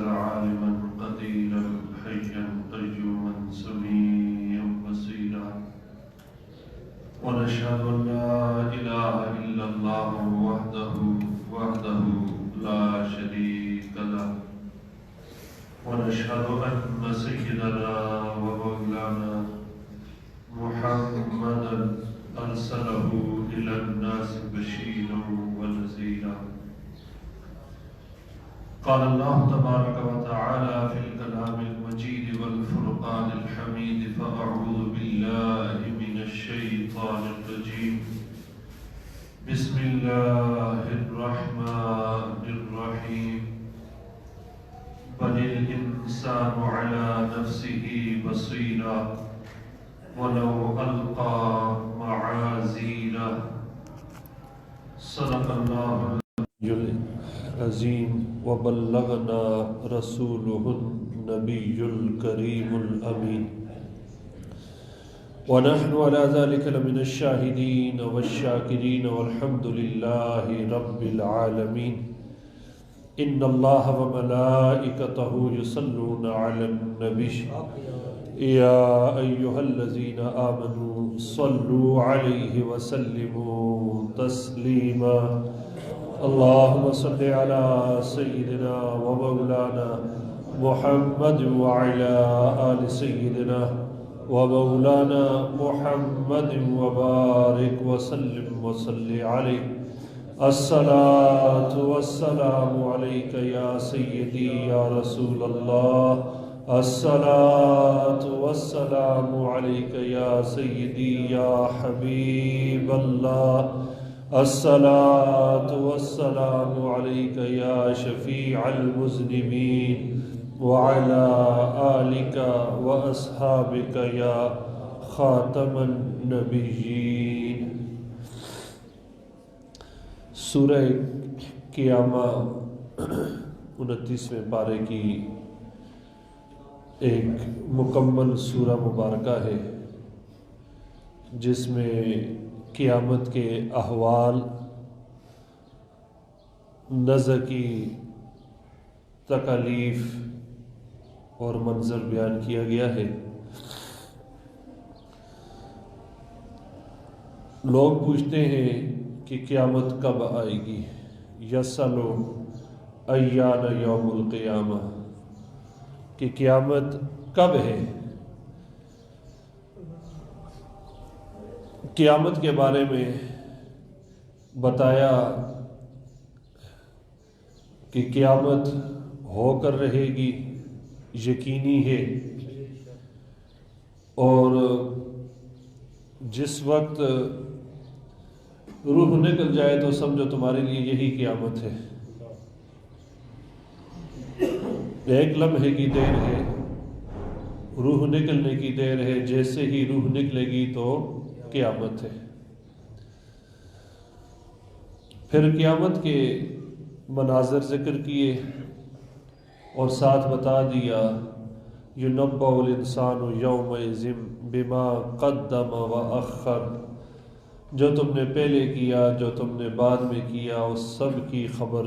عالما قديرا حيا قيوما سميعا بصيرا ونشهد أن لا إله إلا الله وحده لا شريك له ونشهد أن سيدنا ومولانا محمدا أرسله إلى الناس بشيرا ونذيرا قال الله تبارك وتعالى في الكلام المجيد والفرقان الحميد فأعوذ بالله من الشيطان الرجيم بسم الله الرحمن الرحيم بل الإنسان على نفسه بصيرا ولو ألقى معاذيره صدق الله العظيم وبلغنا رسوله النبي الكريم الأمين ونحن على ذلك لمن الشاهدين والشاكرين والحمد لله رب العالمين إن الله وملائكته يصلون على النبي يا أيها الذين آمنوا صلوا عليه وسلموا تسليما اللهم صل على سيدنا ومولانا محمد وعلى آل سيدنا ومولانا محمد وبارك وسلم وصل عليه الصلاة والسلام عليك يا سيدي يا رسول الله الصلاة والسلام عليك يا سيدي يا حبيب الله الصلاة والسلام عليك يا شفيع المذنبين وعلى آلك وأصحابك يا خاتم النبيين سورہ قیامہ 29ویں پارے کی ایک مکمل سورہ مبارکہ ہے جس میں قیامت کے احوال نزع کی تکالیف اور منظر بیان کیا گیا ہے۔ لوگ پوچھتے ہیں کہ قیامت کب آئے گی؟ یسألو ایان یوم القیامہ، کہ قیامت کب ہے؟ قیامت کے بارے میں بتایا کہ قیامت ہو کر رہے گی، یقینی ہے، اور جس وقت روح نکل جائے تو سمجھو تمہارے لیے یہی قیامت ہے۔ ایک لمحے کی دیر ہے، روح نکلنے کی دیر ہے، جیسے ہی روح نکلے گی تو قیامت ہے۔ پھر قیامت کے مناظر ذکر کیے اور ساتھ بتا دیا یُنَبَّأُ الْإِنسَانُ یَوْمَئِذٍ بِمَا قَدَّمَ وَأَخَّرَ، جو تم نے پہلے کیا، جو تم نے بعد میں کیا، اس سب کی خبر،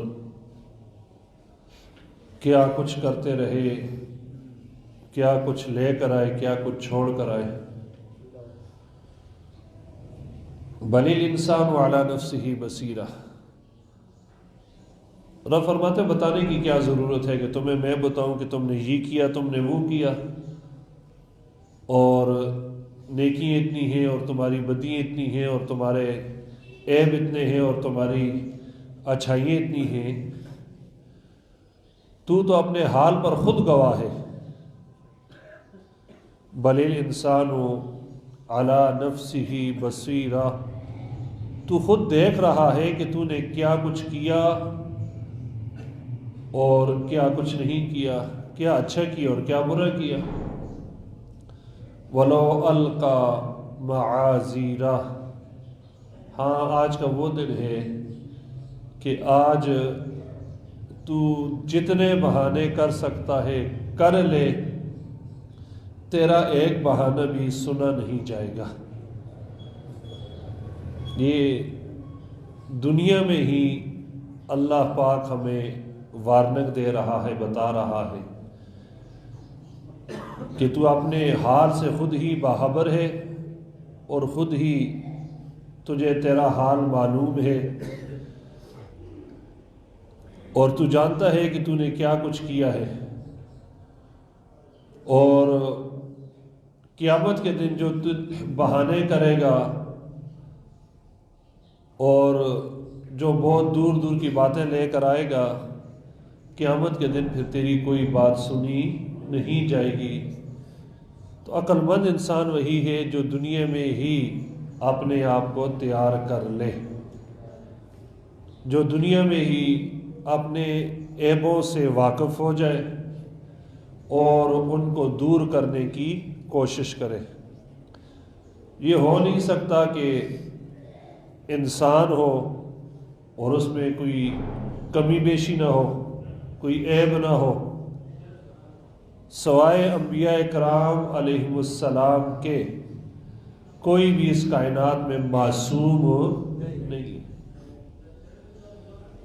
کیا کچھ کرتے رہے، کیا کچھ لے کر آئے، کیا کچھ چھوڑ کر آئے۔ بل الانسان علی نفسہ بصیرہ، رب فرماتے ہیں بتانے کی کیا ضرورت ہے کہ تمہیں میں بتاؤں کہ تم نے یہ کیا، تم نے وہ کیا، اور نیکیاں اتنی ہیں اور تمہاری بدیاں اتنی ہیں اور تمہارے عیب اتنے ہیں اور تمہاری اچھائیاں اتنی ہیں، تو اپنے حال پر خود گواہ ہے۔ بل الانسان علی نفسہ بصیرہ، تو خود دیکھ رہا ہے کہ تو نے کیا کچھ کیا اور کیا کچھ نہیں کیا، کیا اچھا کیا اور کیا برا کیا۔ وَلَوْ أَلْقَى مَعَاذِيرَهُ، ہاں آج کا وہ دن ہے کہ آج تو جتنے بہانے کر سکتا ہے کر لے، تیرا ایک بہانہ بھی سنا نہیں جائے گا۔ یہ دنیا میں ہی اللہ پاک ہمیں وارننگ دے رہا ہے، بتا رہا ہے کہ تو اپنے حال سے خود ہی باخبر ہے اور خود ہی تجھے تیرا حال معلوم ہے، اور تو جانتا ہے کہ تو نے کیا کچھ کیا ہے، اور قیامت کے دن جو تو بہانے کرے گا اور جو بہت دور دور کی باتیں لے کر آئے گا، قیامت کے دن پھر تیری کوئی بات سنی نہیں جائے گی۔ تو عقل مند انسان وہی ہے جو دنیا میں ہی اپنے آپ کو تیار کر لے، جو دنیا میں ہی اپنے عیبوں سے واقف ہو جائے اور ان کو دور کرنے کی کوشش کرے۔ یہ ہو نہیں سکتا کہ انسان ہو اور اس میں کوئی کمی بیشی نہ ہو، کوئی عیب نہ ہو، سوائے انبیاء کرام علیہم السلام کے کوئی بھی اس کائنات میں معصوم نہیں۔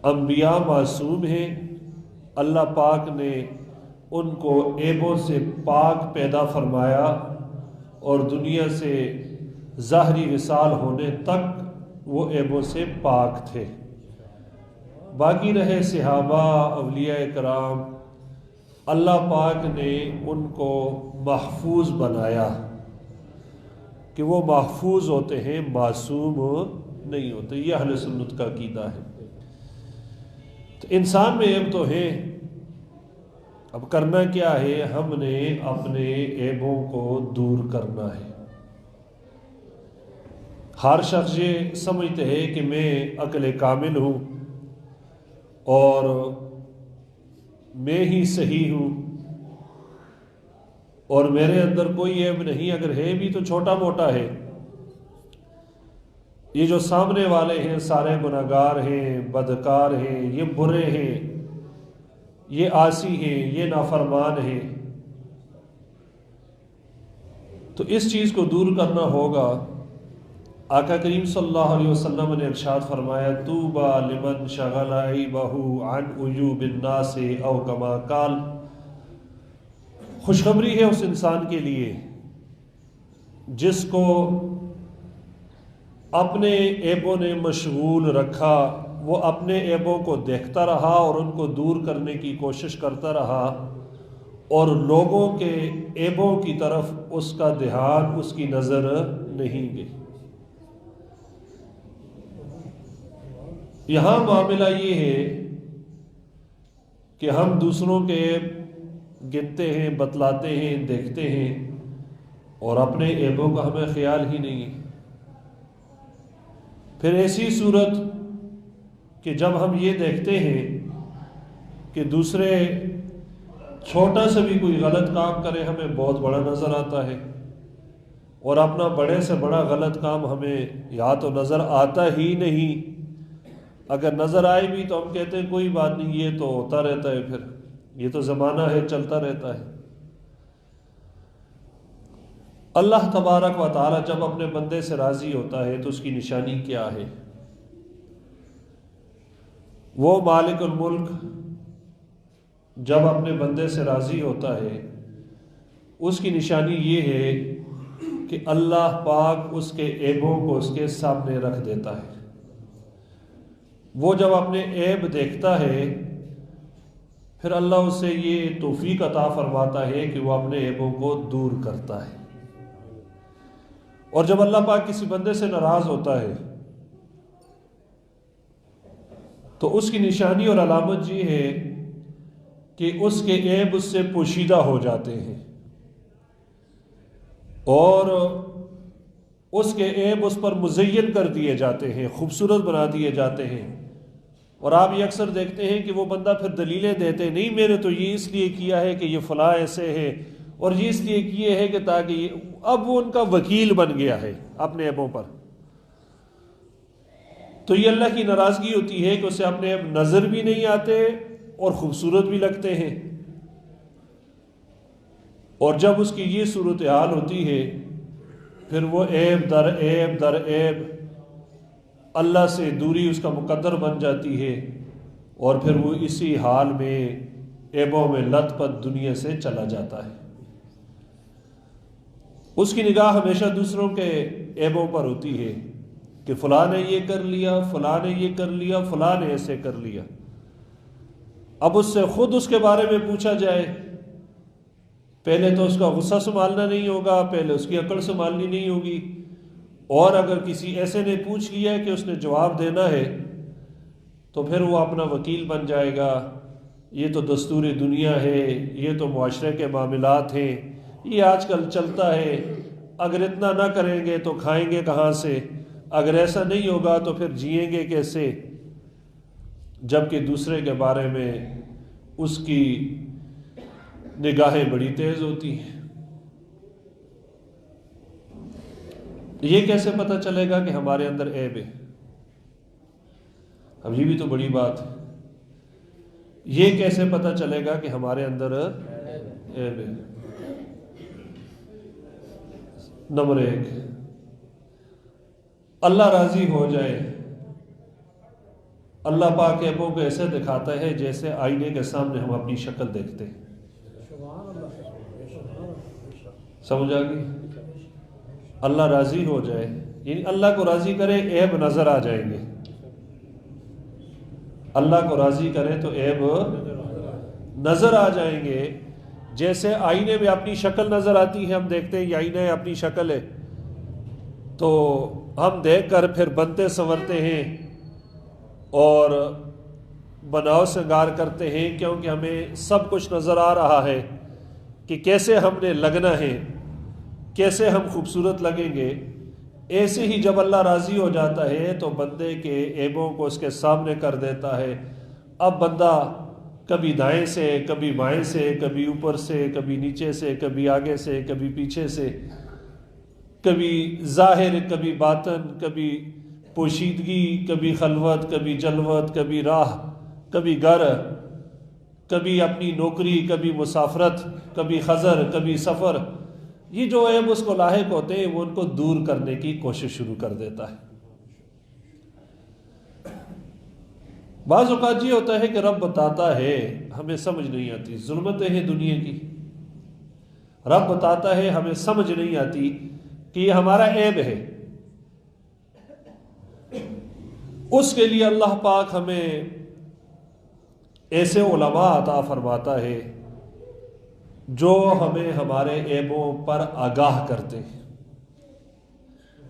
انبیاء معصوم ہیں، اللہ پاک نے ان کو عیبوں سے پاک پیدا فرمایا اور دنیا سے ظاہری وصال ہونے تک وہ عیبوں سے پاک تھے۔ باقی رہے صحابہ، اولیاء کرام، اللہ پاک نے ان کو محفوظ بنایا کہ وہ محفوظ ہوتے ہیں، معصوم نہیں ہوتے۔ یہ اہل سنت کا عقیدہ ہے۔ تو انسان میں عیب تو ہے، اب کرنا کیا ہے؟ ہم نے اپنے عیبوں کو دور کرنا ہے۔ ہر شخص یہ سمجھتے ہیں کہ میں عقل کامل ہوں اور میں ہی صحیح ہوں اور میرے اندر کوئی عیب نہیں، اگر ہے بھی تو چھوٹا موٹا ہے۔ یہ جو سامنے والے ہیں سارے گناہگار ہیں، بدکار ہیں، یہ برے ہیں، یہ عاصی ہیں، یہ نافرمان ہیں۔ تو اس چیز کو دور کرنا ہوگا۔ آقا کریم صلی اللہ علیہ وسلم نے ارشاد فرمایا، طوبیٰ لمن شغل عیبہ عن عیوب الناس او کما قال، خوشخبری ہے اس انسان کے لیے جس کو اپنے عیبوں نے مشغول رکھا، وہ اپنے عیبوں کو دیکھتا رہا اور ان کو دور کرنے کی کوشش کرتا رہا، اور لوگوں کے عیبوں کی طرف اس کا دھیان، اس کی نظر نہیں گئی۔ یہاں معاملہ یہ ہے کہ ہم دوسروں کے عیب گنتے ہیں، بتلاتے ہیں، دیکھتے ہیں، اور اپنے عیبوں کا ہمیں خیال ہی نہیں ہے۔ پھر ایسی صورت کہ جب ہم یہ دیکھتے ہیں کہ دوسرے چھوٹا سا بھی کوئی غلط کام کرے ہمیں بہت بڑا نظر آتا ہے، اور اپنا بڑے سے بڑا غلط کام ہمیں یا تو نظر آتا ہی نہیں، اگر نظر آئے بھی تو ہم کہتے ہیں کوئی بات نہیں، یہ تو ہوتا رہتا ہے، پھر یہ تو زمانہ ہے، چلتا رہتا ہے۔ اللہ تبارک و تعالی جب اپنے بندے سے راضی ہوتا ہے تو اس کی نشانی کیا ہے؟ وہ مالک الملک جب اپنے بندے سے راضی ہوتا ہے اس کی نشانی یہ ہے کہ اللہ پاک اس کے عیبوں کو اس کے سامنے رکھ دیتا ہے۔ وہ جب اپنے عیب دیکھتا ہے پھر اللہ اسے یہ توفیق عطا فرماتا ہے کہ وہ اپنے عیبوں کو دور کرتا ہے۔ اور جب اللہ پاک کسی بندے سے ناراض ہوتا ہے تو اس کی نشانی اور علامت یہ ہے کہ اس کے عیب اس سے پوشیدہ ہو جاتے ہیں، اور اس کے عیب اس پر مزین کر دیے جاتے ہیں، خوبصورت بنا دیے جاتے ہیں۔ اور آپ یہ اکثر دیکھتے ہیں کہ وہ بندہ پھر دلیلیں دیتے، نہیں میں نے تو یہ اس لیے کیا ہے کہ یہ فلاں ایسے ہے، اور یہ اس لیے کیے ہے کہ تاکہ اب وہ ان کا وکیل بن گیا ہے اپنے عیبوں پر۔ تو یہ اللہ کی ناراضگی ہوتی ہے کہ اسے اپنے عیب نظر بھی نہیں آتے اور خوبصورت بھی لگتے ہیں۔ اور جب اس کی یہ صورتحال ہوتی ہے پھر وہ عیب در عیب در عیب اللہ سے دوری اس کا مقدر بن جاتی ہے، اور پھر وہ اسی حال میں عیبوں میں لت پت دنیا سے چلا جاتا ہے۔ اس کی نگاہ ہمیشہ دوسروں کے عیبوں پر ہوتی ہے کہ فلاں نے یہ کر لیا، فلاں نے یہ کر لیا، فلاں نے ایسے کر لیا۔ اب اس سے خود اس کے بارے میں پوچھا جائے، پہلے تو اس کا غصہ سنبھالنا نہیں ہوگا، پہلے اس کی عقل سنبھالنی نہیں ہوگی، اور اگر کسی ایسے نے پوچھ لیا کہ اس نے جواب دینا ہے تو پھر وہ اپنا وکیل بن جائے گا۔ یہ تو دستور دنیا ہے، یہ تو معاشرے کے معاملات ہیں، یہ آج کل چلتا ہے، اگر اتنا نہ کریں گے تو کھائیں گے کہاں سے، اگر ایسا نہیں ہوگا تو پھر جئیں گے کیسے؟ جبکہ دوسرے کے بارے میں اس کی نگاہیں بڑی تیز ہوتی ہیں۔ یہ کیسے پتہ چلے گا کہ ہمارے اندر عیب ہے؟ اب یہ بھی تو بڑی بات ہے، یہ کیسے پتہ چلے گا کہ ہمارے اندر عیب ہے؟ نمبر 1، اللہ راضی ہو جائے۔ اللہ پاک عیبوں کو ایسے دکھاتا ہے جیسے آئینے کے سامنے ہم اپنی شکل دیکھتے ہیں۔ سمجھ آ گئی؟ اللہ راضی ہو جائے یعنی اللہ کو راضی کرے، عیب نظر آ جائیں گے۔ اللہ کو راضی کرے تو عیب نظر آ جائیں گے، جیسے آئینے میں اپنی شکل نظر آتی ہے، ہم دیکھتے ہیں یہ آئینہ ہے، اپنی شکل ہے، تو ہم دیکھ کر پھر بنتے سنورتے ہیں اور بناؤ سنگار کرتے ہیں، کیونکہ ہمیں سب کچھ نظر آ رہا ہے کہ کیسے ہم نے لگنا ہے، کیسے ہم خوبصورت لگیں گے۔ ایسے ہی جب اللہ راضی ہو جاتا ہے تو بندے کے عیبوں کو اس کے سامنے کر دیتا ہے۔ اب بندہ کبھی دائیں سے، کبھی بائیں سے، کبھی اوپر سے، کبھی نیچے سے، کبھی آگے سے، کبھی پیچھے سے، کبھی ظاہر، کبھی باطن، کبھی پوشیدگی، کبھی خلوت، کبھی جلوت، کبھی راہ، کبھی گھر، کبھی اپنی نوکری، کبھی مسافرت، کبھی خضر، کبھی سفر۔ یہ جو عیب اس کو لاحق ہوتے ہیں وہ ان کو دور کرنے کی کوشش شروع کر دیتا ہے۔ بعض اوقات یہ ہوتا ہے کہ رب بتاتا ہے، ہمیں سمجھ نہیں آتی، ظلمتیں ہیں دنیا کی، رب بتاتا ہے، ہمیں سمجھ نہیں آتی کہ یہ ہمارا عیب ہے۔ اس کے لیے اللہ پاک ہمیں ایسے علماء عطا فرماتا ہے جو ہمیں ہمارے عیبوں پر آگاہ کرتے ہیں۔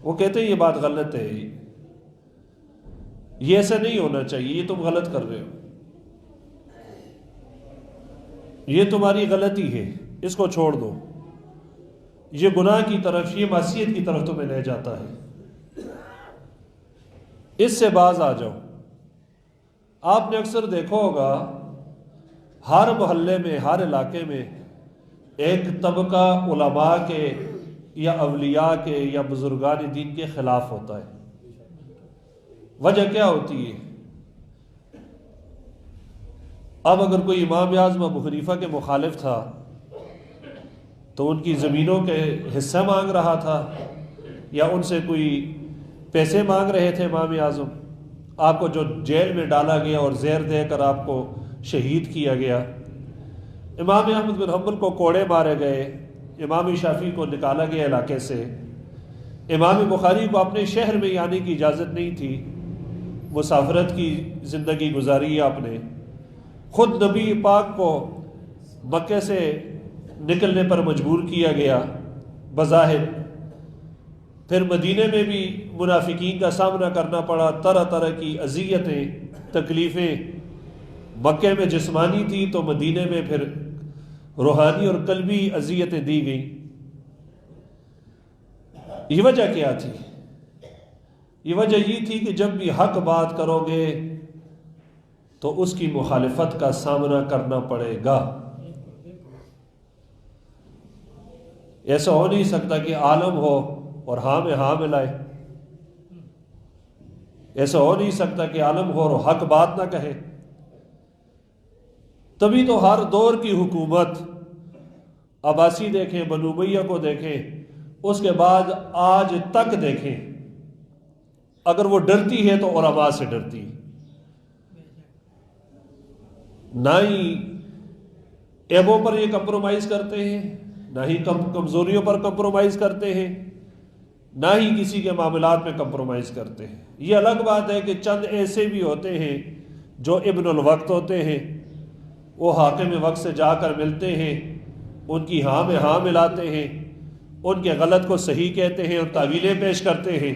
وہ کہتے ہیں یہ بات غلط ہے، یہ ایسا نہیں ہونا چاہیے، یہ تم غلط کر رہے ہو، یہ تمہاری غلطی ہے، اس کو چھوڑ دو، یہ گناہ کی طرف، یہ معصیت کی طرف تمہیں لے جاتا ہے، اس سے باز آ جاؤ۔ آپ نے اکثر دیکھا ہوگا ہر محلے میں، ہر علاقے میں ایک طبقہ علماء کے یا اولیاء کے یا بزرگان دین کے خلاف ہوتا ہے۔ وجہ کیا ہوتی ہے؟ اب اگر کوئی امام اعظم ابو حنیفہ کے مخالف تھا تو ان کی زمینوں کے حصہ مانگ رہا تھا، یا ان سے کوئی پیسے مانگ رہے تھے امام اعظم، آپ کو جو جیل میں ڈالا گیا اور زہر دے کر آپ کو شہید کیا گیا۔ امام احمد بن حنبل کو کوڑے مارے گئے، امام شافعی کو نکالا گیا علاقے سے، امام بخاری کو اپنے شہر میں آنے کی اجازت نہیں تھی، مسافرت کی زندگی گزاری آپ نے، خود نبی پاک کو مکے سے نکلنے پر مجبور کیا گیا بظاہر، پھر مدینے میں بھی منافقین کا سامنا کرنا پڑا، طرح طرح کی اذیتیں، تکلیفیں، مکے میں جسمانی تھی تو مدینے میں پھر روحانی اور قلبی اذیتیں دی گئیں۔ یہ وجہ کیا تھی؟ یہ وجہ یہ تھی کہ جب بھی حق بات کرو گے تو اس کی مخالفت کا سامنا کرنا پڑے گا۔ ایسا ہو نہیں سکتا کہ عالم ہو اور ہاں میں ہاں ملائے، ایسا ہو نہیں سکتا کہ عالم ہو اور حق بات نہ کہے۔ تبھی تو ہر دور کی حکومت، عباسی دیکھیں، بنو امیہ کو دیکھیں، اس کے بعد آج تک دیکھیں، اگر وہ ڈرتی ہے تو علماء سے ڈرتی ہے۔ نہ ہی ایبوں پر یہ کمپرومائز کرتے ہیں، نہ ہی کمزوریوں پر کمپرومائز کرتے ہیں، نہ ہی کسی کے معاملات میں کمپرومائز کرتے ہیں۔ یہ الگ بات ہے کہ چند ایسے بھی ہوتے ہیں جو ابن الوقت ہوتے ہیں، وہ حاکم وقت سے جا کر ملتے ہیں، ان کی ہاں میں ہاں ملاتے ہیں، ان کے غلط کو صحیح کہتے ہیں اور تعویلیں پیش کرتے ہیں۔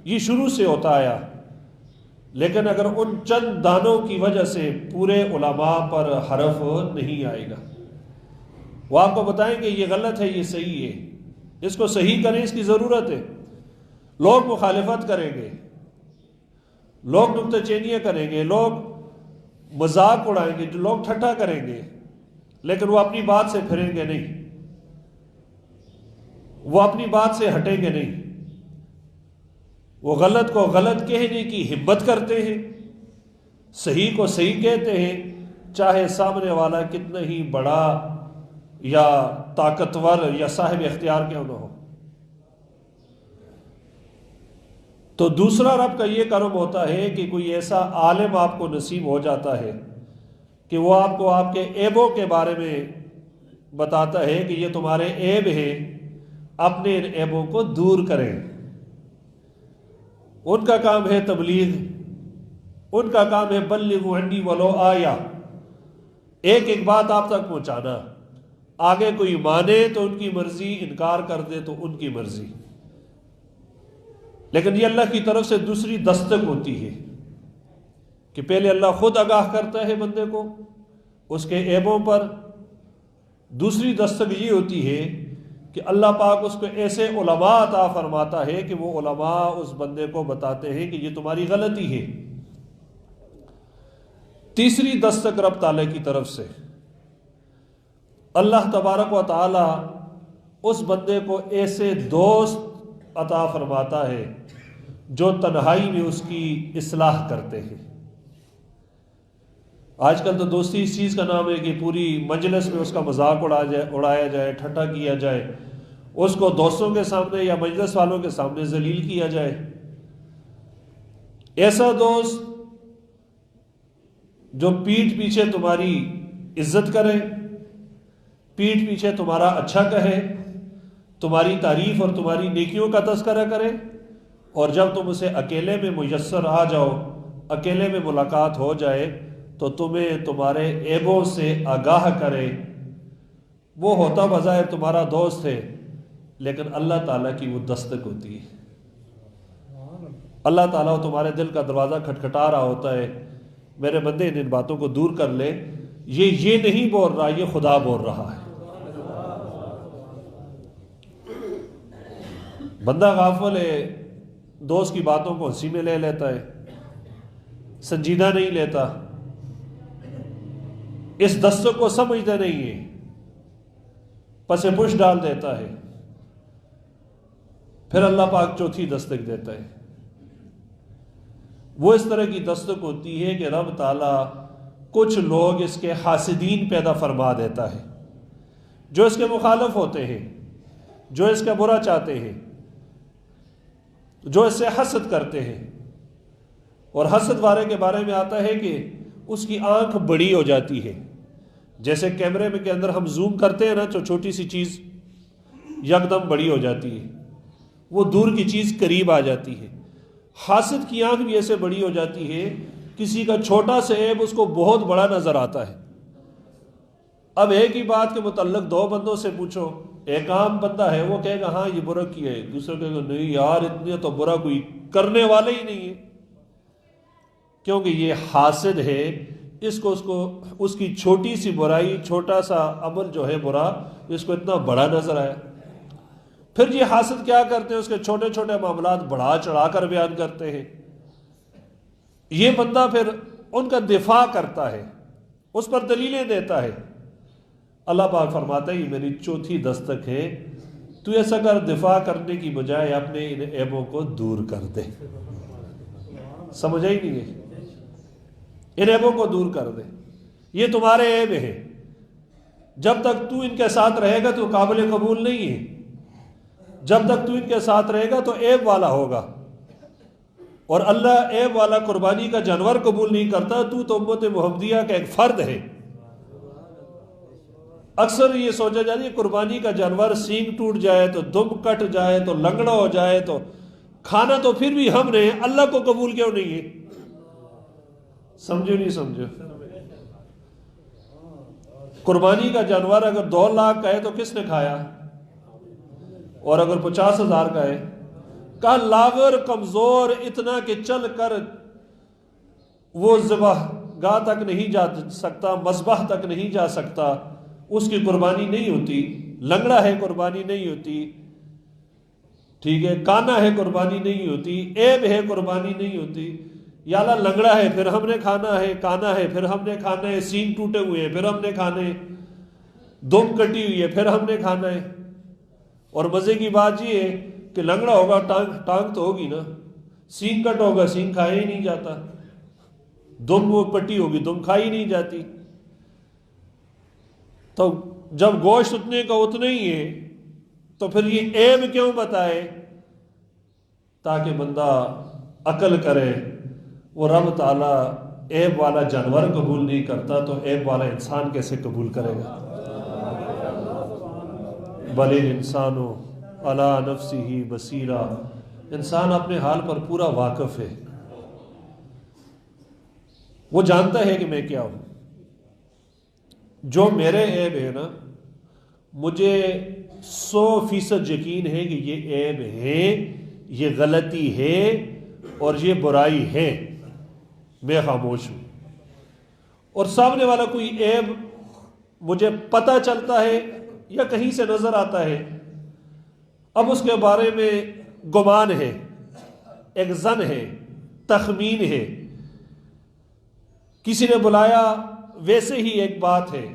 یہ شروع سے ہوتا آیا، لیکن اگر ان چند دانوں کی وجہ سے پورے علماء پر حرف نہیں آئے گا۔ وہ آپ کو بتائیں کہ یہ غلط ہے، یہ صحیح ہے، اس کو صحیح کریں، اس کی ضرورت ہے۔ لوگ مخالفت کریں گے، لوگ نکتہ چینیاں کریں گے، لوگ مذاق اڑائیں گے، لوگ ٹھٹھا کریں گے، لیکن وہ اپنی بات سے پھریں گے نہیں، وہ اپنی بات سے ہٹیں گے نہیں، وہ غلط کو غلط کہنے کی ہمت کرتے ہیں، صحیح کو صحیح کہتے ہیں، چاہے سامنے والا کتنا ہی بڑا یا طاقتور یا صاحب اختیار کیوں نہ ہو۔ تو دوسرا رب کا یہ کرم ہوتا ہے کہ کوئی ایسا عالم آپ کو نصیب ہو جاتا ہے کہ وہ آپ کو آپ کے عیبوں کے بارے میں بتاتا ہے کہ یہ تمہارے عیب ہیں، اپنے ان عیبوں کو دور کریں۔ ان کا کام ہے تبلیغ، ان کا کام ہے بلغوا عنی ولو آیا، ایک ایک بات آپ تک پہنچانا۔ آگے کوئی مانے تو ان کی مرضی، انکار کر دے تو ان کی مرضی، لیکن یہ اللہ کی طرف سے دوسری دستک ہوتی ہے کہ پہلے اللہ خود آگاہ کرتا ہے بندے کو اس کے عیبوں پر۔ دوسری دستک یہ ہوتی ہے کہ اللہ پاک اس کو ایسے علماء عطا فرماتا ہے کہ وہ علماء اس بندے کو بتاتے ہیں کہ یہ تمہاری غلطی ہے۔ تیسری دستک رب تعالیٰ کی طرف سے اللہ تبارک و تعالی اس بندے کو ایسے دوست عطا فرماتا ہے جو تنہائی میں اس کی اصلاح کرتے ہیں۔ آج کل تو دوستی اس چیز کا نام ہے کہ پوری مجلس میں اس کا مذاق اڑایا جائے، ٹھٹھا کیا جائے، اس کو دوستوں کے سامنے یا مجلس والوں کے سامنے ذلیل کیا جائے۔ ایسا دوست جو پیٹھ پیچھے تمہاری عزت کرے، پیٹھ پیچھے تمہارا اچھا کہے، تمہاری تعریف اور تمہاری نیکیوں کا تذکرہ کرے، اور جب تم اسے اکیلے میں میسر آ جاؤ، اکیلے میں ملاقات ہو جائے تو تمہیں تمہارے عیبوں سے آگاہ کرے، وہ ہوتا بظاہر تمہارا دوست ہے لیکن اللہ تعالیٰ کی وہ دستک ہوتی ہے۔ اللہ تعالیٰ تمہارے دل کا دروازہ کھٹکھٹا رہا ہوتا ہے، میرے بندے ان باتوں کو دور کر لے، یہ نہیں بول رہا، یہ خدا بول رہا ہے۔ بندہ غافل ہے، دوست کی باتوں کو ہنسی میں لے لیتا ہے، سنجیدہ نہیں لیتا، اس دستک کو سمجھتا نہیں ہے، پس پش ڈال دیتا ہے۔ پھر اللہ پاک چوتھی دستک دیتا ہے، وہ اس طرح کی دستک ہوتی ہے کہ رب تعالیٰ کچھ لوگ اس کے حاسدین پیدا فرما دیتا ہے، جو اس کے مخالف ہوتے ہیں، جو اس کا برا چاہتے ہیں، جو اس سے حسد کرتے ہیں۔ اور حسد والے کے بارے میں آتا ہے کہ اس کی آنکھ بڑی ہو جاتی ہے، جیسے کیمرے میں کے اندر ہم زوم کرتے ہیں نا تو چھوٹی سی چیز یکدم بڑی ہو جاتی ہے، وہ دور کی چیز قریب آ جاتی ہے۔ حاسد کی آنکھ بھی ایسے بڑی ہو جاتی ہے، کسی کا چھوٹا سا عیب اس کو بہت بڑا نظر آتا ہے۔ اب ایک ہی بات کے متعلق دو بندوں سے پوچھو، ایک عام بندہ ہے وہ کہے گا ہاں یہ برا کیا ہے، دوسرا کہے گا نہیں یار اتنے تو برا کوئی کرنے والے ہی نہیں ہے، کیونکہ یہ حاسد ہے، اس کی چھوٹی سی برائی، چھوٹا سا عمل جو ہے برا، اس کو اتنا بڑا نظر آیا۔ پھر یہ حاسد کیا کرتے ہیں، اس کے چھوٹے چھوٹے معاملات بڑھا چڑھا کر بیان کرتے ہیں۔ یہ بندہ پھر ان کا دفاع کرتا ہے، اس پر دلیلیں دیتا ہے۔ اللہ پاک فرماتا ہے یہ میری چوتھی دستک ہے، تو ایسا کر، دفاع کرنے کی بجائے اپنے ان عیبوں کو دور کر دے۔ سمجھا ہی نہیں ہے، ان عیبوں کو دور کر دے، یہ تمہارے عیب ہیں، جب تک تو ان کے ساتھ رہے گا تو قابل قبول نہیں ہے، جب تک تو ان کے ساتھ رہے گا تو عیب والا ہوگا، اور اللہ عیب والا قربانی کا جانور قبول نہیں کرتا، تو امت محمدیہ کا ایک فرد ہے۔ اکثر یہ سوچا جاتا ہے قربانی کا جانور سینگ ٹوٹ جائے تو دم کٹ جائے تو لنگڑا ہو جائے تو کھانا تو پھر بھی ہم نے، اللہ کو قبول کیوں نہیں ہے؟ سمجھو نہیں سمجھو؟ قربانی کا جانور اگر 2 لاکھ کا ہے تو کس نے کھایا؟ اور اگر 50,000 کا ہے؟ کا لاغر کمزور اتنا کہ چل کر وہ ذبح گاہ تک نہیں جا سکتا، مذبح تک نہیں جا سکتا، اس کی قربانی نہیں ہوتی۔ لنگڑا ہے قربانی نہیں ہوتی، ٹھیک ہے، کانا ہے قربانی نہیں ہوتی، عیب ہے قربانی نہیں ہوتی۔ یا اللہ لنگڑا ہے پھر ہم نے کھانا ہے، کانا ہے پھر ہم نے کھانا ہے، سینگ ٹوٹے ہوئے ہیں پھر ہم نے کھانے، دم کٹی ہوئی ہے پھر ہم نے کھانا ہے۔ اور مزے کی بات یہ ہے کہ لنگڑا ہوگا ٹانگ تو ہوگی نا، سینگ کٹ ہوگا سینگ کھایا ہی نہیں جاتا، دم وہ پٹی ہوگی دم کھائی نہیں جاتی۔ تو جب گوشت اتنے کا اتنا ہی ہے تو پھر یہ عیب کیوں بتائے؟ تاکہ بندہ عقل کرے۔ وہ رب تعالیٰ عیب والا جانور قبول نہیں کرتا تو عیب والا انسان کیسے قبول کرے گا؟ بل الانسان علی نفسہ بصیرہ، انسان اپنے حال پر پورا واقف ہے، وہ جانتا ہے کہ میں کیا ہوں۔ جو میرے عیب ہے نا، مجھے 100% یقین ہے کہ یہ عیب ہے، یہ غلطی ہے اور یہ برائی ہے، میں خاموش ہوں۔ اور سامنے والا کوئی عیب مجھے پتہ چلتا ہے یا کہیں سے نظر آتا ہے، اب اس کے بارے میں گمان ہے، ایک ظن ہے، تخمین ہے، کسی نے بلایا ویسے ہی ایک بات ہے،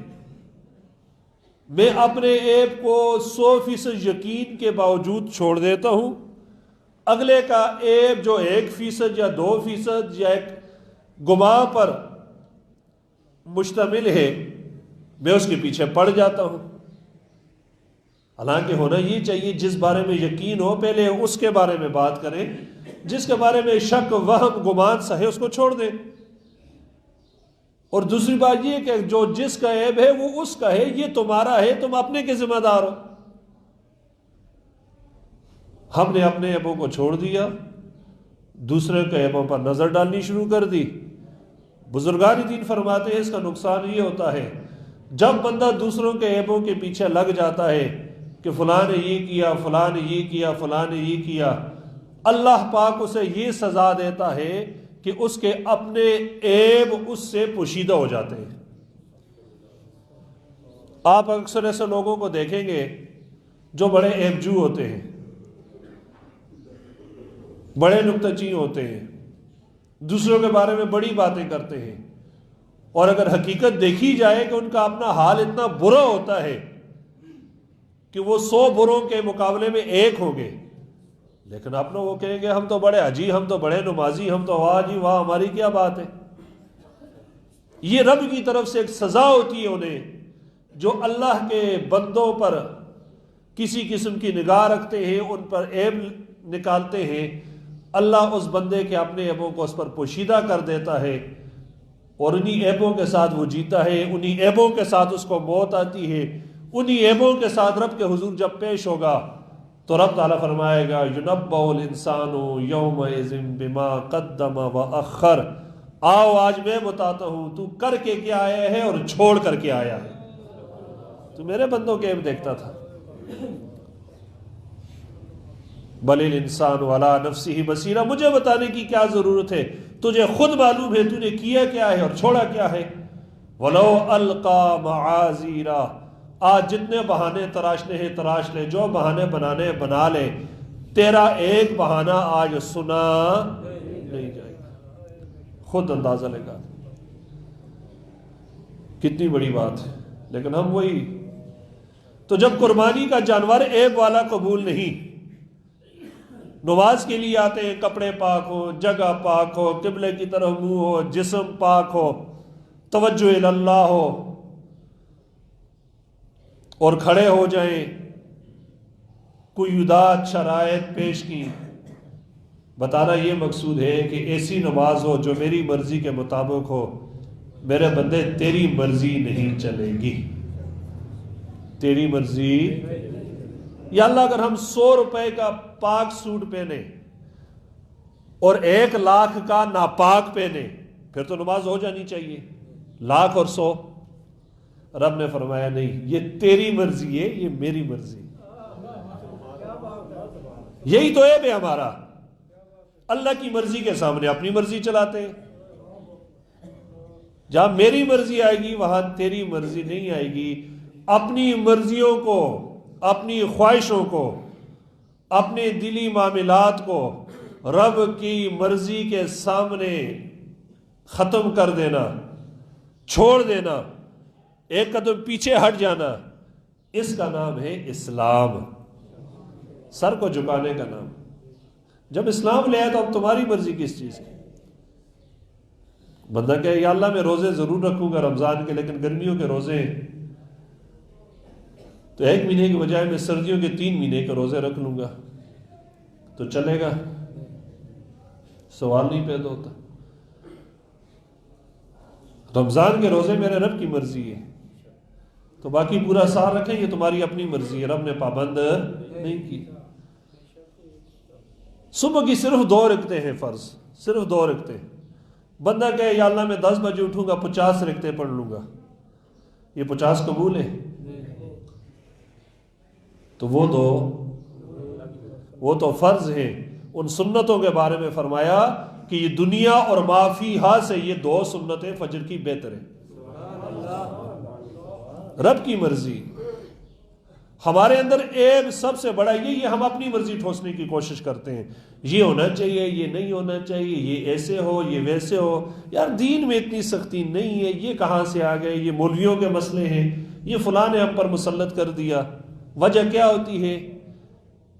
میں اپنے عیب کو 100% یقین کے باوجود چھوڑ دیتا ہوں، اگلے کا عیب جو 1% یا 2% یا ایک گمان پر مشتمل ہے، میں اس کے پیچھے پڑ جاتا ہوں۔ حالانکہ ہونا یہ چاہیے جس بارے میں یقین ہو پہلے اس کے بارے میں بات کریں، جس کے بارے میں شک وہم گمان سا ہے اس کو چھوڑ دیں۔ اور دوسری بات یہ کہ جو جس کا عیب ہے وہ اس کا ہے، یہ تمہارا ہے، تم اپنے کے ذمہ دار ہو۔ ہم نے اپنے عیبوں کو چھوڑ دیا، دوسرے کے عیبوں پر نظر ڈالنی شروع کر دی۔ بزرگان دین فرماتے ہیں اس کا نقصان یہ ہوتا ہے جب بندہ دوسروں کے عیبوں کے پیچھے لگ جاتا ہے کہ فلاں نے یہ کیا، فلاں نے یہ کیا، فلاں نے یہ کیا، اللہ پاک اسے یہ سزا دیتا ہے کہ اس کے اپنے عیب اس سے پوشیدہ ہو جاتے ہیں۔ آپ اکثر ایسے لوگوں کو دیکھیں گے جو بڑے عیب جو ہوتے ہیں، بڑے نکتہ چین ہوتے ہیں، دوسروں کے بارے میں بڑی باتیں کرتے ہیں، اور اگر حقیقت دیکھی جائے کہ ان کا اپنا حال اتنا برا ہوتا ہے کہ وہ 100 بروں کے مقابلے میں ایک ہوں گے، لیکن اپنا وہ کہیں گے ہم تو بڑے حجی، ہم تو بڑے نمازی، ہم تو واہ جی واہ، ہماری کیا بات ہے۔ یہ رب کی طرف سے ایک سزا ہوتی ہے انہیں، جو اللہ کے بندوں پر کسی قسم کی نگاہ رکھتے ہیں، ان پر عیب نکالتے ہیں، اللہ اس بندے کے اپنے عیبوں کو اس پر پوشیدہ کر دیتا ہے، اور انہی عیبوں کے ساتھ وہ جیتا ہے، انہی عیبوں کے ساتھ اس کو موت آتی ہے، انہی عیبوں کے ساتھ رب کے حضور جب پیش ہوگا تو رب تعالیٰ فرمائے گا یُنَبَّأُ الْإِنسَانُ يَوْمَئِذٍ بِمَا قَدَّمَ وَأَخَّرَ، آؤ آج میں بتاتا ہوں تو کر کے کیا آیا ہے اور چھوڑ کر کے آیا ہے۔ تو میرے بندوں کے عیب دیکھتا تھا۔ بَلِ الْإِنسَانُ عَلَىٰ نَفْسِهِ بَصِيرًا، مجھے بتانے کی کیا ضرورت ہے، تجھے خود معلوم ہے تو نے کیا کیا ہے اور چھوڑا کیا ہے۔ وَلَوْ أَلْقَىٰ مَعَاذِيرًا، آج جتنے بہانے تراشنے ہیں تراش لے، جو بہانے بنانے ہیں بنا لے، تیرا ایک بہانہ آج سنا نہیں جائے گا۔ خود اندازہ لگا، کتنی بڑی بات ہے۔ لیکن ہم وہی، تو جب قربانی کا جانور عیب والا قبول نہیں، نماز کے لیے آتے ہیں، کپڑے پاک ہو، جگہ پاک ہو، قبلے کی طرف منہ ہو، جسم پاک ہو، توجہ اللہ ہو، اور کھڑے ہو جائیں، کوئی ادات شرائط پیش کی، بتانا یہ مقصود ہے کہ ایسی نماز ہو جو میری مرضی کے مطابق ہو. میرے بندے تیری مرضی نہیں چلے گی، تیری مرضی. یا اللہ اگر ہم 100 روپے کا پاک سوٹ پہنے اور 1 لاکھ کا ناپاک پہنے پھر تو نماز ہو جانی چاہیے. 1,00,000 اور 100. رب نے فرمایا نہیں، یہ تیری مرضی ہے، یہ میری مرضی. یہی تو عیب ہے ہمارا، اللہ کی مرضی کے سامنے اپنی مرضی چلاتے ہیں. جہاں میری مرضی آئے گی وہاں تیری مرضی نہیں آئے گی. اپنی مرضیوں کو، اپنی خواہشوں کو، اپنے دلی معاملات کو رب کی مرضی کے سامنے ختم کر دینا، چھوڑ دینا، ایک قدم پیچھے ہٹ جانا، اس کا نام ہے اسلام. سر کو جھکانے کا نام. جب اسلام لے آئے تو اب تمہاری مرضی کس چیز کی؟ بندہ کہے یا اللہ میں روزے ضرور رکھوں گا رمضان کے، لیکن گرمیوں کے روزے ہیں تو 1 مہینے کے بجائے میں سردیوں کے 3 مہینے کے روزے رکھ لوں گا، تو چلے گا؟ سوال نہیں پیدا ہوتا. رمضان کے روزے میرے رب کی مرضی ہے تو باقی پورا سال رکھیں، یہ تمہاری اپنی مرضی ہے، رب نے پابند نہیں کی. صبح کی صرف 2 رکعتیں ہیں فرض، صرف 2 رکعتیں. بندہ کہے یا اللہ میں 10 بجے اٹھوں گا 50 رکعتیں پڑھ لوں گا، یہ 50 قبول ہے؟ تو وہ تو فرض ہے. ان سنتوں کے بارے میں فرمایا کہ یہ دنیا اور ما فیہا سے یہ 2 سنتیں فجر کی بہتر ہیں. رب کی مرضی. ہمارے اندر عیب سب سے بڑا یہ ہم اپنی مرضی ٹھوسنے کی کوشش کرتے ہیں. یہ ہونا چاہیے، یہ نہیں ہونا چاہیے، یہ ایسے ہو، یہ ویسے ہو. یار دین میں اتنی سختی نہیں ہے، یہ کہاں سے آ گئے، یہ مولویوں کے مسئلے ہیں، یہ فلاں نے ہم پر مسلط کر دیا. وجہ کیا ہوتی ہے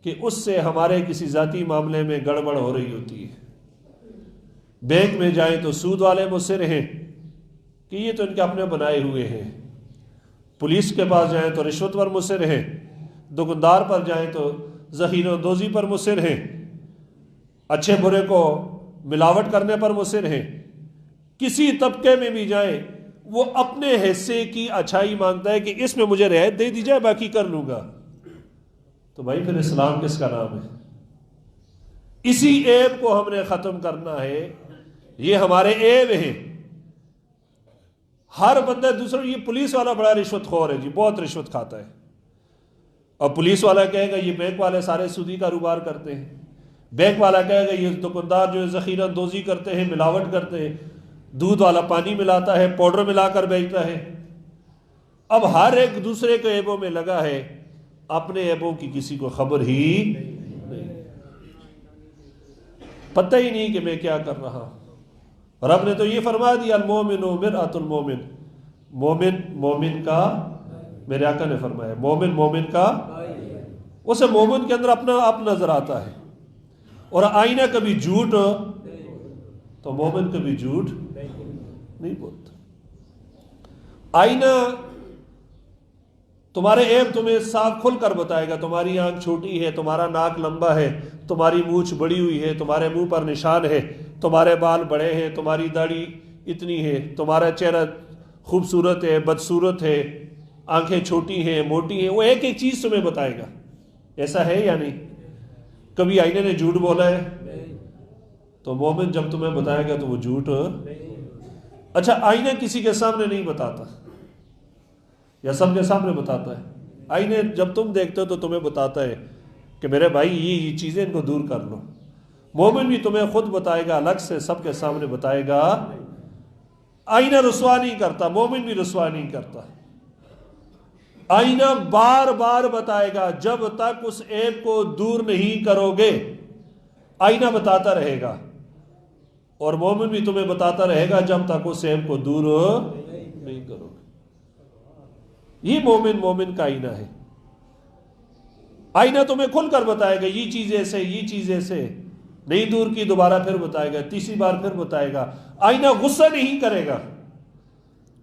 کہ اس سے ہمارے کسی ذاتی معاملے میں گڑبڑ ہو رہی ہوتی ہے. بینک میں جائیں تو سود والے مصر ہیں کہ یہ تو ان کے اپنے بنائے ہوئے ہیں. پولیس کے پاس جائیں تو رشوت پر مصر ہیں. دکاندار پر جائیں تو ذخیرہ دوزی پر مصر ہیں. اچھے برے کو ملاوٹ کرنے پر مصر ہیں. کسی طبقے میں بھی جائیں وہ اپنے حصے کی اچھائی مانگتا ہے کہ اس میں مجھے رعایت دے دی جائے، باقی کر لوں گا. تو بھائی پھر اسلام کس کا نام ہے؟ اسی عیب کو ہم نے ختم کرنا ہے. یہ ہمارے عیب ہیں. ہر بندہ دوسرے، یہ پولیس والا بڑا رشوت خور ہے جی، بہت رشوت کھاتا ہے. اور پولیس والا کہے گا یہ بینک والے سارے سودی کاروبار کرتے ہیں. بینک والا کہے گا یہ دکاندار جو ذخیرہ اندوزی کرتے ہیں، ملاوٹ کرتے ہیں. دودھ والا پانی ملاتا ہے، پاؤڈر ملا کر بیچتا ہے. اب ہر ایک دوسرے کے عیبوں میں لگا ہے، اپنے عیبوں کی کسی کو خبر ہی نہیں، پتہ ہی نہیں کہ میں کیا کر رہا ہوں. رب نے تو یہ فرما دیا المومن مرآۃ المومن. مومن کا، میرے آقا نے فرمایا مومن کا، اسے مومن کے اندر اپنا آپ نظر آتا ہے. اور آئینہ کبھی جھوٹ تو مومن کبھی جھوٹ نہیں بولتا. آئینہ تمہارے عیب تمہیں صاف کھل کر بتائے گا. تمہاری آنکھ چھوٹی ہے، تمہارا ناک لمبا ہے، تمہاری مونچھ بڑی ہوئی ہے، تمہارے منہ پر نشان ہے، تمہارے بال بڑے ہیں، تمہاری داڑھی اتنی ہے، تمہارا چہرہ خوبصورت ہے، بدصورت ہے، آنکھیں چھوٹی ہیں، موٹی ہیں. وہ ایک ایک چیز تمہیں بتائے گا. ایسا ہے یا نہیں؟ کبھی آئینے نے جھوٹ بولا ہے؟ تو مومن جب تمہیں بتائے گا تو وہ جھوٹ. اچھا آئینہ کسی کے سامنے نہیں بتاتا یا سب کے سامنے بتاتا ہے؟ آئینے جب تم دیکھتے ہو تو تمہیں بتاتا ہے کہ میرے بھائی یہ چیزیں ان کو دور کر لو. مومن بھی تمہیں خود بتائے گا، الگ سے سب کے سامنے بتائے گا. آئینہ رسوا نہیں کرتا، مومن بھی رسوا نہیں کرتا. آئینہ بار بار بتائے گا. جب تک اس عیب کو دور نہیں کرو گے آئینہ بتاتا رہے گا. اور مومن بھی تمہیں بتاتا رہے گا جب تک اس عیب کو دور نہیں کرو گے. یہ مومن کا آئینہ ہے. آئینہ تمہیں کھل کر بتائے گا یہ چیز ایسے، یہ چیز ایسے. نہیں دور کی دوبارہ پھر بتائے گا، تیسری بار پھر بتائے گا. آئینہ غصہ نہیں کرے گا.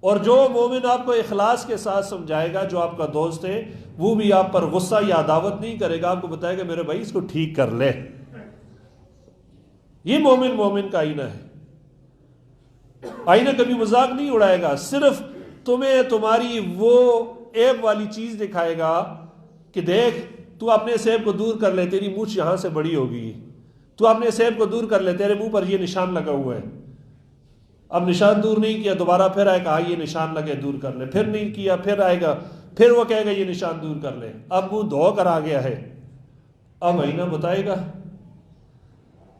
اور جو مومن آپ کو اخلاص کے ساتھ سمجھائے گا، جو آپ کا دوست ہے، وہ بھی آپ پر غصہ یا عداوت نہیں کرے گا. آپ کو بتائے گا میرے بھائی اس کو ٹھیک کر لے. یہ مومن مومن کا آئینہ ہے. آئینہ کبھی مذاق نہیں اڑائے گا، صرف تمہیں تمہاری وہ عیب والی چیز دکھائے گا کہ دیکھ تو اپنے سیب کو دور کر لے، تیری مونچھ یہاں سے بڑی ہوگی، تو اپنے سیب کو دور کر لے، تیرے منہ پر یہ نشان لگا ہوا ہے. اب نشان دور نہیں کیا، دوبارہ پھر آئے گا یہ نشان لگے دور کر لے، پھر نہیں کیا، پھر آئے گا، پھر وہ کہے گا یہ نشان دور کر لے. اب منہ دھو کر آ گیا ہے، اب آئینہ بتائے گا.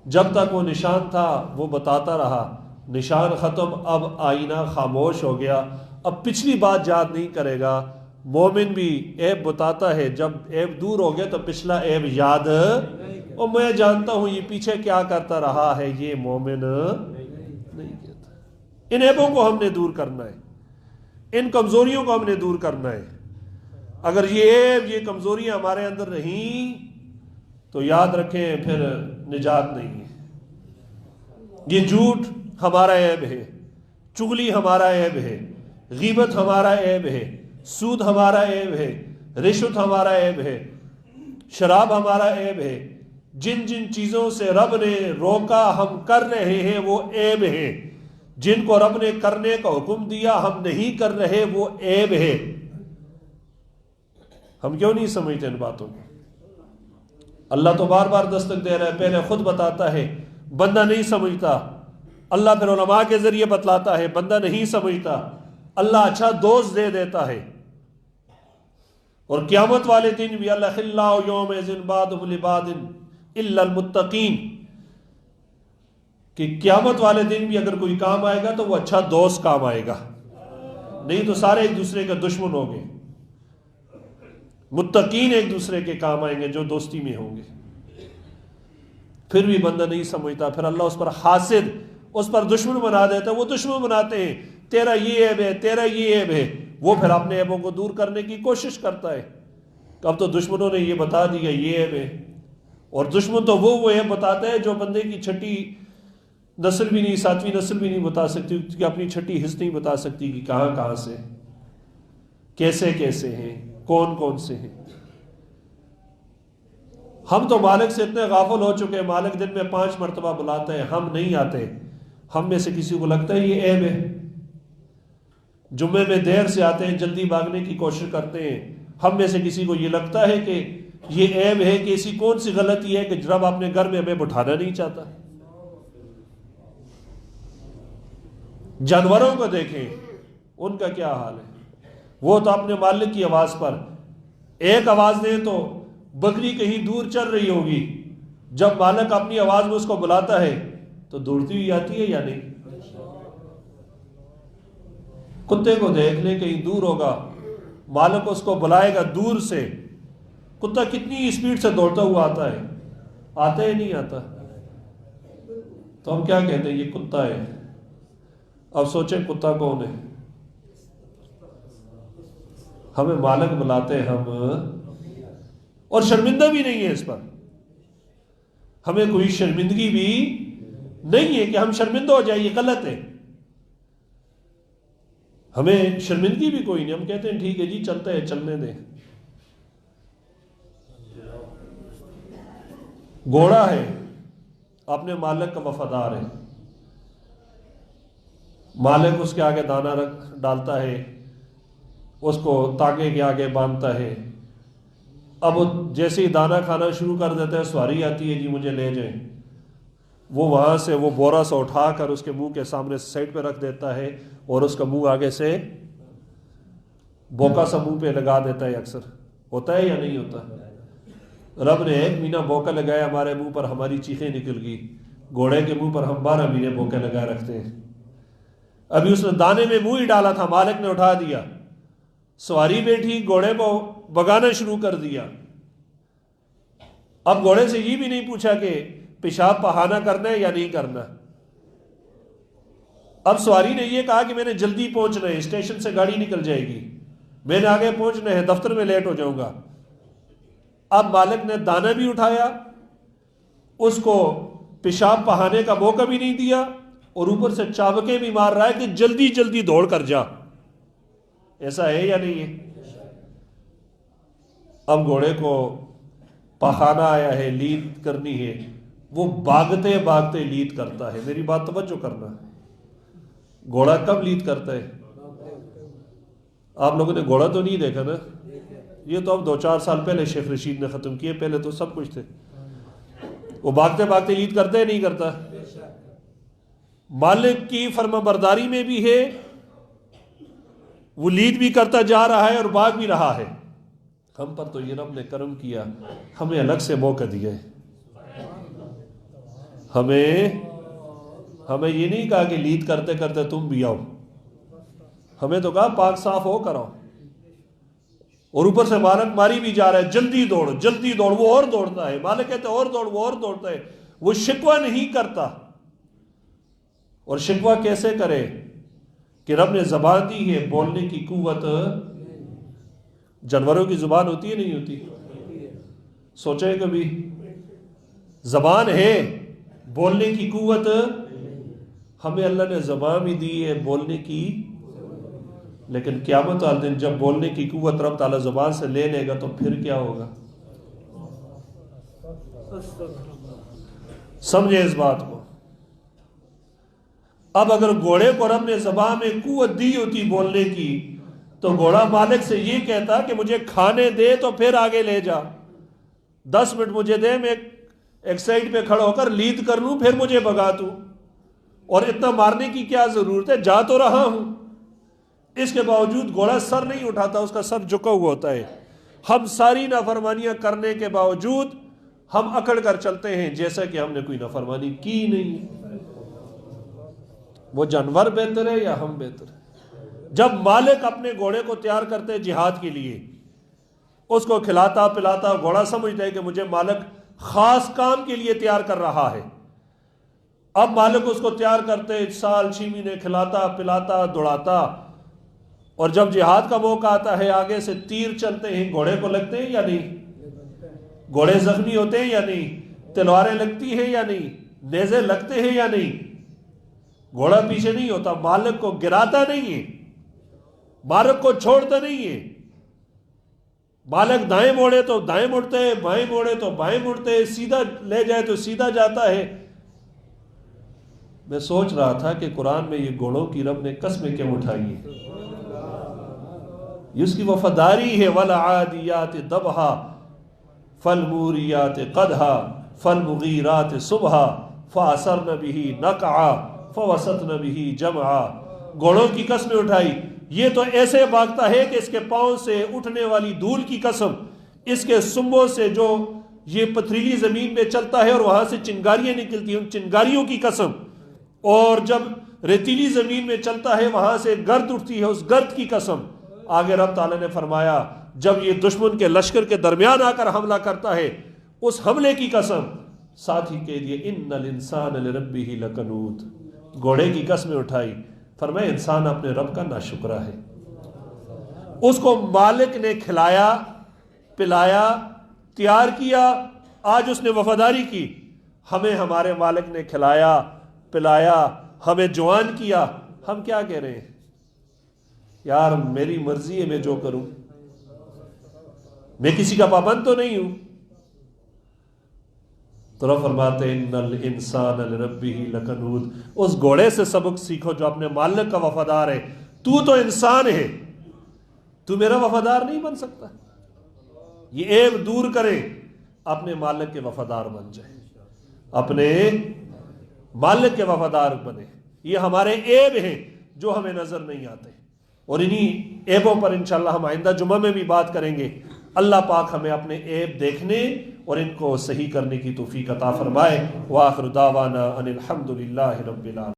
جب تک وہ نشان تھا وہ بتاتا رہا، نشان ختم، اب آئینہ خاموش ہو گیا، اب پچھلی بات یاد نہیں کرے گا. مومن بھی عیب بتاتا ہے، جب عیب دور ہو گیا تو پچھلا عیب یاد، اور میں جانتا ہوں یہ پیچھے کیا کرتا رہا ہے، یہ مومن نہیں کہتا. ان عیبوں کو ہم نے دور کرنا ہے، ان کمزوریوں کو ہم نے دور کرنا ہے. اگر یہ عیب یہ کمزوریاں ہمارے اندر رہیں تو یاد رکھیں پھر نجات نہیں ہے. یہ جھوٹ ہمارا عیب ہے، چغلی ہمارا عیب ہے، غیبت ہمارا عیب ہے، سود ہمارا عیب ہے، رشوت ہمارا عیب ہے، شراب ہمارا عیب ہے. جن جن چیزوں سے رب نے روکا ہم کر رہے ہیں وہ عیب ہے، جن کو رب نے کرنے کا حکم دیا ہم نہیں کر رہے وہ عیب ہے. ہم کیوں نہیں سمجھتے ان باتوں کو؟ اللہ تو بار بار دستک دے رہا ہے، پہلے خود بتاتا ہے، بندہ نہیں سمجھتا. اللہ پھر علماء کے ذریعے بتلاتا ہے، بندہ نہیں سمجھتا. اللہ اچھا دوست دے دیتا ہے. اور قیامت والے دن بھی اللہ خلاء یومئذ بعضهم لبعض الا المتقین، کہ قیامت والے دن بھی اگر کوئی کام آئے گا تو وہ اچھا دوست کام آئے گا، نہیں تو سارے ایک دوسرے کا دشمن ہوں گے. متقین ایک دوسرے کے کام آئیں گے جو دوستی میں ہوں گے. پھر بھی بندہ نہیں سمجھتا، پھر اللہ اس پر حاسد، اس پر دشمن بنا دیتا ہے. وہ دشمن بناتے ہیں، تیرا یہ عیب ہے، تیرا یہ عیب ہے. وہ پھر اپنے عیبوں کو دور کرنے کی کوشش کرتا ہے. اب تو دشمنوں نے یہ بتا دیا یہ عیب ہے، اور دشمن تو وہ عیب بتاتا ہے جو بندے کی چھٹی نسل بھی نہیں، ساتویں نسل بھی نہیں بتا سکتی، کہ اپنی چھٹی حص نہیں بتا سکتی کہ کہاں کہاں سے، کیسے کیسے ہیں، کون کون سے ہیں. ہم تو مالک سے اتنے غافل ہو چکے ہیں، مالک دن میں 5 مرتبہ بلاتے ہیں، ہم نہیں آتے. ہم میں سے کسی کو لگتا ہے یہ عیب ہے؟ جمعے میں دیر سے آتے ہیں، جلدی بھاگنے کی کوشش کرتے ہیں. ہم میں سے کسی کو یہ لگتا ہے کہ یہ عیب ہے کہ ایسی کون سی غلطی ہے کہ رب اپنے گھر میں ہمیں بٹھانا نہیں چاہتا؟ جانوروں کو دیکھیں، ان کا کیا حال ہے. وہ تو اپنے مالک کی آواز پر ایک آواز دیں تو بکری کہیں دور چل رہی ہوگی، جب مالک اپنی آواز میں اس کو بلاتا ہے تو دوڑتی ہوئی آتی ہے یا نہیں؟ کتے کو دیکھ لے کہیں دور ہوگا، مالک اس کو بلائے گا دور سے، کتا کتنی اسپیڈ سے دوڑتا ہوا آتا ہے، آتا ہی نہیں آتا. تو ہم کیا کہتے ہیں یہ کتا ہے. اب سوچیں کتا کون ہے؟ ہمیں مالک بلاتے ہیں ہم، اور شرمندہ بھی نہیں ہے اس پر. ہمیں کوئی شرمندگی بھی نہیں ہے کہ ہم شرمندہ ہو جائیں، یہ غلط ہے. ہمیں شرمندگی بھی کوئی نہیں، ہم کہتے ہیں ٹھیک ہے جی چلتے ہیں، چلنے دیں. گھوڑا ہے، اپنے مالک کا وفادار ہے، مالک اس کے آگے دانہ ڈالتا ہے، اس کو تاکے کے آگے باندھتا ہے. اب جیسے ہی دانہ کھانا شروع کر دیتا ہے، سواری آتی ہے جی مجھے لے جائیں. وہ وہاں سے وہ بورا سا اٹھا کر اس کے منہ کے سامنے سائڈ پہ رکھ دیتا ہے، اور اس کا منہ آگے سے بوکا سا منہ پہ لگا دیتا ہے. اکثر ہوتا ہے یا نہیں ہوتا؟ رب نے 1 مہینہ بوکا لگایا ہمارے منہ پر، ہماری چیخیں نکل گئی. گھوڑے کے منہ پر ہم 12 مہینے بوکے لگائے رکھتے ہیں. ابھی اس نے دانے میں منہ ہی ڈالا تھا، مالک نے اٹھا دیا، سواری بیٹھی، گھوڑے کو بگانا شروع کر دیا. اب گھوڑے سے یہ بھی نہیں پوچھا کہ پیشاب پہانا کرنا ہے یا نہیں کرنا. اب سواری نے یہ کہا کہ میں نے جلدی پہنچنا ہے، اسٹیشن سے گاڑی نکل جائے گی، میں نے آگے پہنچنا ہے، دفتر میں لیٹ ہو جاؤں گا. اب مالک نے دانہ بھی اٹھایا، اس کو پیشاب پہانے کا موقع بھی نہیں دیا، اور اوپر سے چابکیں بھی مار رہا ہے کہ جلدی جلدی دوڑ کر جا. ایسا ہے یا نہیں ہے؟ اب گھوڑے کو پخانا آیا ہے، لیڈ کرنی ہے، وہ بھاگتے بھاگتے لیڈ کرتا ہے. میری بات توجہ کرنا. گھوڑا کب لیڈ کرتا ہے؟ آپ لوگوں نے گھوڑا تو نہیں دیکھا نا؟ یہ تو اب 2-4 سال پہلے شیخ رشید نے ختم کیے، پہلے تو سب کچھ تھے. وہ بھاگتے بھاگتے لیڈ کرتا ہے نہیں کرتا؟ مالک کی فرما برداری میں بھی ہے، وہ لیڈ بھی کرتا جا رہا ہے اور بھاگ بھی رہا ہے. ہم پر تو یہ رب نے کرم کیا، ہمیں الگ سے موقع دیا ہے. ہمیں یہ نہیں کہا کہ لیڈ کرتے کرتے تم بھی آؤ، ہمیں تو کہا پاک صاف ہو کر آؤ. اور اوپر سے مالک ماری بھی جا رہا ہے، جلدی دوڑ جلدی دوڑ. وہ اور دوڑتا ہے، مالک کہتے اور دوڑ، وہ اور دوڑتا ہے. وہ شکوہ نہیں کرتا. اور شکوہ کیسے کرے کہ رب نے زبان دی ہے، بولنے کی قوت. جانوروں کی زبان ہوتی ہے نہیں ہوتی؟ سوچے کبھی؟ زبان ہے، بولنے کی قوت. ہمیں اللہ نے زبان بھی دی ہے بولنے کی، لیکن قیامت والے دن جب بولنے کی قوت رب تعالیٰ زبان سے لے لے گا تو پھر کیا ہوگا؟ سمجھے اس بات کو. اب اگر گھوڑے کو رب نے زبان میں قوت دی ہوتی بولنے کی تو گھوڑا مالک سے یہ کہتا کہ مجھے کھانے دے تو پھر آگے لے جا، 10 منٹ مجھے دے، میں ایک سائڈ پہ کھڑا ہو کر لیڈ کر لوں، پھر مجھے بھگا تو. اور اتنا مارنے کی کیا ضرورت ہے، جا تو رہا ہوں. اس کے باوجود گھوڑا سر نہیں اٹھاتا، اس کا سر جھکا ہوا ہوتا ہے. ہم ساری نافرمانیاں کرنے کے باوجود ہم اکڑ کر چلتے ہیں جیسا کہ ہم نے کوئی نافرمانی کی نہیں. وہ جانور بہتر ہے یا ہم بہتر ہے؟ جب مالک اپنے گھوڑے کو تیار کرتے جہاد کے لیے، اس کو کھلاتا پلاتا، گھوڑا سمجھتا ہے کہ مجھے مالک خاص کام کے لیے تیار کر رہا ہے. اب مالک اس کو تیار کرتے 6 مہینے کھلاتا پلاتا دوڑاتا، اور جب جہاد کا موقع آتا ہے آگے سے تیر چلتے ہیں، گھوڑے کو لگتے ہیں یا نہیں؟ گھوڑے زخمی ہوتے ہیں یا نہیں؟ تلواریں لگتی ہیں یا نہیں؟ نیزے لگتے ہیں یا نہیں؟ گھوڑا پیچھے نہیں ہوتا، مالک کو گراتا نہیں ہے، مالک کو چھوڑتا نہیں ہے. مالک دائیں موڑے تو دائیں مڑتے ہیں، بائیں موڑے تو بائیں مڑتے ہیں، سیدھا لے جائے تو سیدھا جاتا ہے. میں سوچ رہا تھا کہ قرآن میں یہ گھوڑوں کی رب نے قسمیں کیوں اٹھائی ہیں. یہ اس کی وفاداری ہے. وَالْعَادِيَاتِ ضَبْحًا فَالْمُورِيَاتِ قَدْحًا فَالْمُغِيرَاتِ صُبْحًا فَأَثَرْنَ بِهِ نَقْعًا فَوَسَطْنَ بِهِ جَمْعًا. گھوڑوں کی قسمیں اٹھائی. یہ تو ایسے بھاگتا ہے کہ اس کے پاؤں سے اٹھنے والی دھول کی قسم، اس کے سنبوں سے جو یہ پتھریلی زمین پہ چلتا ہے اور وہاں سے چنگاریاں نکلتی ہیں، ان چنگاریوں کی قسم. اور جب ریتیلی زمین میں چلتا ہے وہاں سے گرد اٹھتی ہے، اس گرد کی قسم. آگے رب تعالیٰ نے فرمایا جب یہ دشمن کے لشکر کے درمیان آ کر حملہ کرتا ہے اس حملے کی قسم. ساتھ ہی کہہ دیا ان الانسان لربہ لکنود. گھوڑے کی قسمیں اٹھائی. فرمایا انسان اپنے رب کا ناشکرا ہے. اس کو مالک نے کھلایا پلایا تیار کیا، آج اس نے وفاداری کی. ہمیں ہمارے مالک نے کھلایا پلایا، ہمیں جوان کیا، ہم کیا کہہ رہے ہیں؟ یار میری مرضی ہے، میں جو کروں، میں کسی کا پابند تو نہیں ہوں. تو رب فرماتے ہیں ان الانسان لربہ لکنود. اس گھوڑے سے سبق سیکھو جو اپنے مالک کا وفادار ہے. تو انسان ہے، تو میرا وفادار نہیں بن سکتا. یہ عیب دور کرے، اپنے مالک کے وفادار بن جائے، اپنے مالک کے وفادار بنے. یہ ہمارے عیب ہیں جو ہمیں نظر نہیں آتے، اور انہی عیبوں پر انشاءاللہ ہم آئندہ جمعہ میں بھی بات کریں گے. اللہ پاک ہمیں اپنے عیب دیکھنے اور ان کو صحیح کرنے کی توفیق عطا فرمائے. وآخر دعوانا ان الحمد للہ رب العالمین.